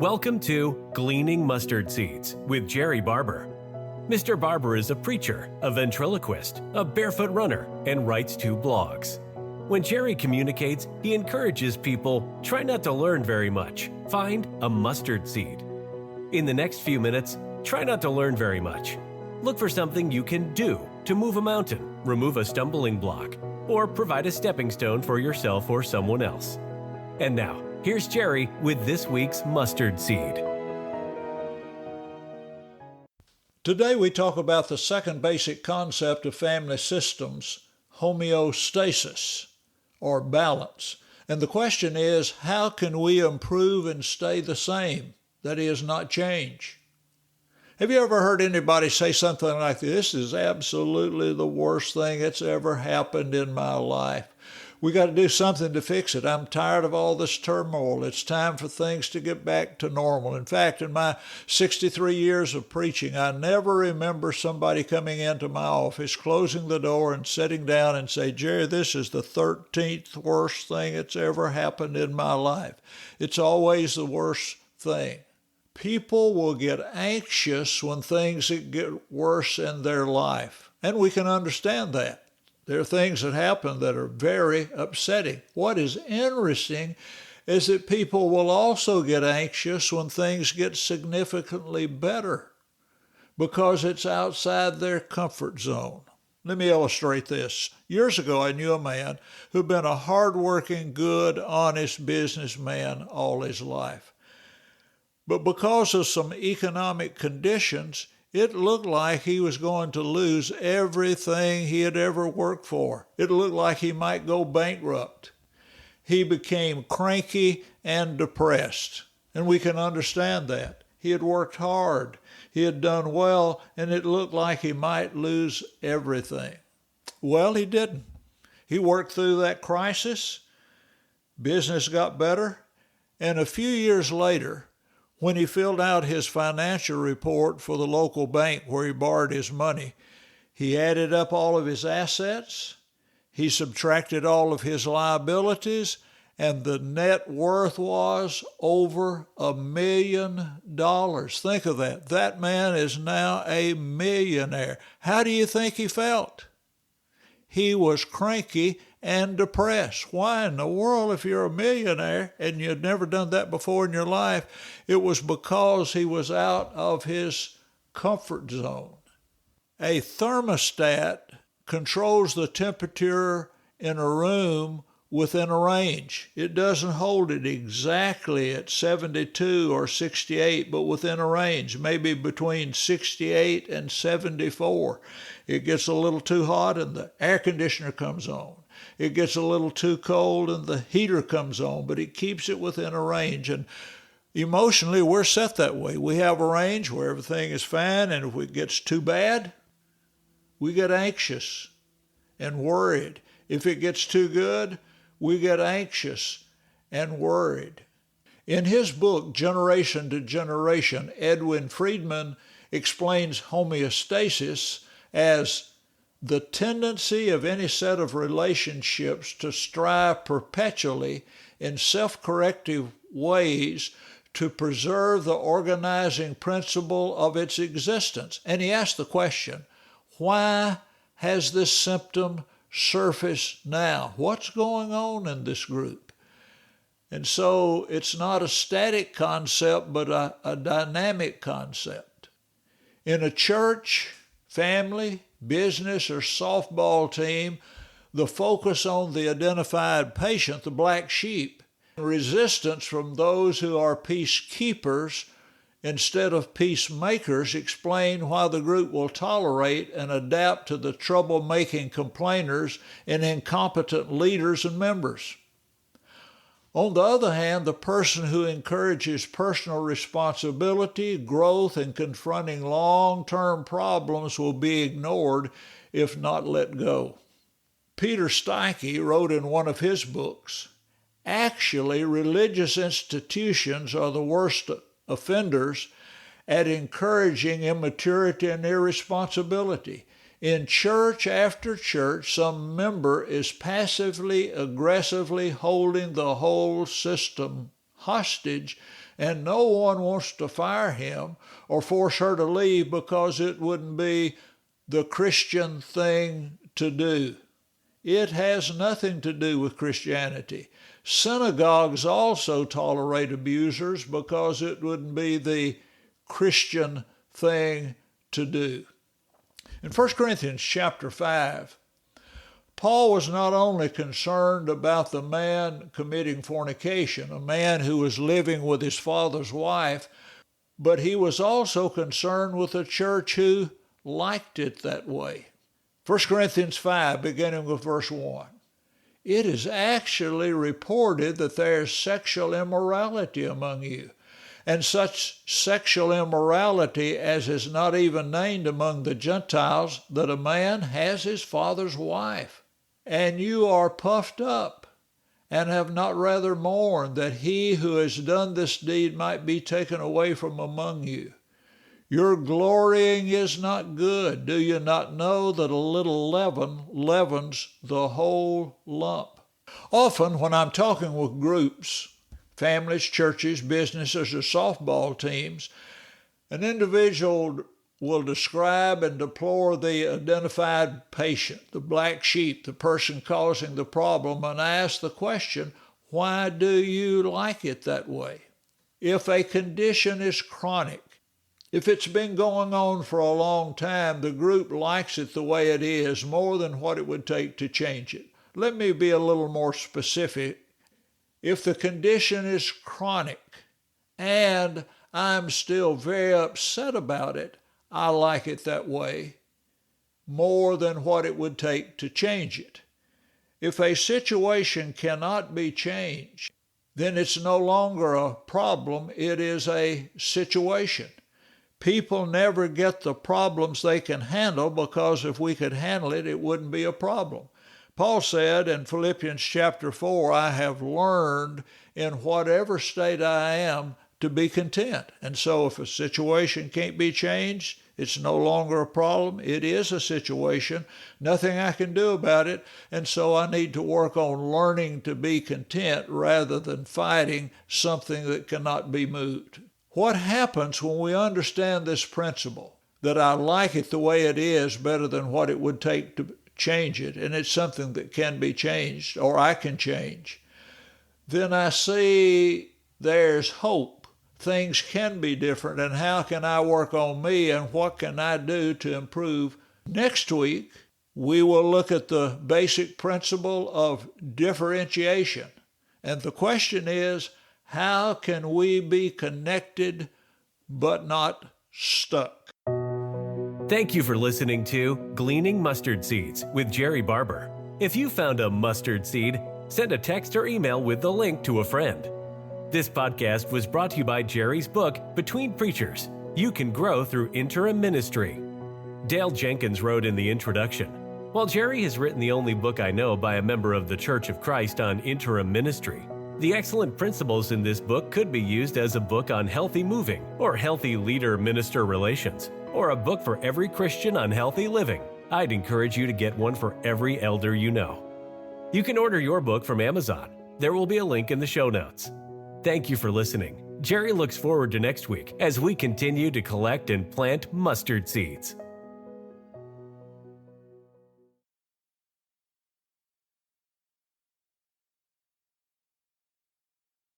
Welcome to Gleaning Mustard Seeds with Jerrie Barber. Mr. Barber is a preacher, a ventriloquist, a barefoot runner, and writes 2 blogs. When Jerrie communicates, he encourages people, try not to learn very much. Find a mustard seed. In the next few minutes, try not to learn very much. Look for something you can do to move a mountain, remove a stumbling block, or provide a stepping stone for yourself or someone else. And now, here's Jerrie with this week's mustard seed. Today we talk about the second basic concept of family systems, homeostasis, or balance. And the question is, how can we improve and stay the same? That is, not change. Have you ever heard anybody say something like, this is absolutely the worst thing that's ever happened in my life? We got to do something to fix it. I'm tired of all this turmoil. It's time for things to get back to normal. In fact, in my 63 years of preaching, I never remember somebody coming into my office, closing the door and sitting down and say, Jerry, this is the 13th worst thing that's ever happened in my life. It's always the worst thing. People will get anxious when things get worse in their life, and we can understand that. There are things that happen that are very upsetting. What is interesting is that people will also get anxious when things get significantly better because it's outside their comfort zone. Let me illustrate this. Years ago, I knew a man who'd been a hardworking, good, honest businessman all his life. But because of some economic conditions, it looked like he was going to lose everything he had ever worked for. It looked like he might go bankrupt. He became cranky and depressed, and we can understand that. He had worked hard, he had done well, and it looked like he might lose everything. Well, he didn't. He worked through that crisis, business got better, and a few years later, when he filled out his financial report for the local bank where he borrowed his money, he added up all of his assets, he subtracted all of his liabilities, and the net worth was over $1 million. Think of that. That man is now a millionaire. How do you think he felt? He was cranky and depressed. Why in the world, if you're a millionaire and you'd never done that before in your life? It was because he was out of his comfort zone. A thermostat controls the temperature in a room within a range. It doesn't hold it exactly at 72 or 68, but within a range, maybe between 68 and 74. It gets a little too hot and the air conditioner comes on. It gets a little too cold and the heater comes on, but it keeps it within a range. And emotionally, we're set that way. We have a range where everything is fine, and if it gets too bad, we get anxious and worried. If it gets too good, we get anxious and worried. In his book, Generation to Generation, Edwin Friedman explains homeostasis as the tendency of any set of relationships to strive perpetually in self-corrective ways to preserve the organizing principle of its existence. And he asked the question, why has this symptom surfaced now? What's going on in this group? And so it's not a static concept, but a dynamic concept. In a church, family, business, or softball team, the focus on the identified patient, the black sheep, resistance from those who are peacekeepers instead of peacemakers explain why the group will tolerate and adapt to the troublemaking complainers and incompetent leaders and members. On the other hand, the person who encourages personal responsibility, growth, and confronting long-term problems will be ignored if not let go. Peter Steinke wrote in one of his books, actually, religious institutions are the worst offenders at encouraging immaturity and irresponsibility. In church after church, some member is passively, aggressively holding the whole system hostage, and no one wants to fire him or force her to leave because it wouldn't be the Christian thing to do. It has nothing to do with Christianity. Synagogues also tolerate abusers because it wouldn't be the Christian thing to do. In 1 Corinthians chapter 5, Paul was not only concerned about the man committing fornication, a man who was living with his father's wife, but he was also concerned with a church who liked it that way. 1 Corinthians 5, beginning with verse 1. It is actually reported that there is sexual immorality among you, and such sexual immorality as is not even named among the Gentiles, that a man has his father's wife. And you are puffed up, and have not rather mourned that he who has done this deed might be taken away from among you. Your glorying is not good. Do you not know that a little leaven leavens the whole lump? Often when I'm talking with groups, families, churches, businesses, or softball teams, an individual will describe and deplore the identified patient, the black sheep, the person causing the problem, and ask the question, why do you like it that way? If a condition is chronic, if it's been going on for a long time, the group likes it the way it is more than what it would take to change it. Let me be a little more specific. If the condition is chronic and I'm still very upset about it, I like it that way more than what it would take to change it. If a situation cannot be changed, then it's no longer a problem, it is a situation. People never get the problems they can handle because if we could handle it, it wouldn't be a problem. Paul said in Philippians chapter 4, I have learned in whatever state I am to be content. And so if a situation can't be changed, it's no longer a problem. It is a situation. Nothing I can do about it. And so I need to work on learning to be content rather than fighting something that cannot be moved. What happens when we understand this principle, that I like it the way it is better than what it would take to change it, and it's something that can be changed, or I can change, then I see there's hope. Things can be different, and how can I work on me, and what can I do to improve? Next week, we will look at the basic principle of differentiation. And the question is, how can we be connected but not stuck? Thank you for listening to Gleaning Mustard Seeds with Jerrie Barber. If you found a mustard seed, send a text or email with the link to a friend. This podcast was brought to you by Jerrie's book, Between Preachers. You can grow through interim ministry. Dale Jenkins wrote in the introduction, while Jerrie has written the only book I know by a member of the Church of Christ on interim ministry, the excellent principles in this book could be used as a book on healthy moving or healthy leader-minister relations, or a book for every Christian on healthy living. I'd encourage you to get one for every elder you know. You can order your book from Amazon. There will be a link in the show notes. Thank you for listening. Jerrie looks forward to next week as we continue to collect and plant mustard seeds.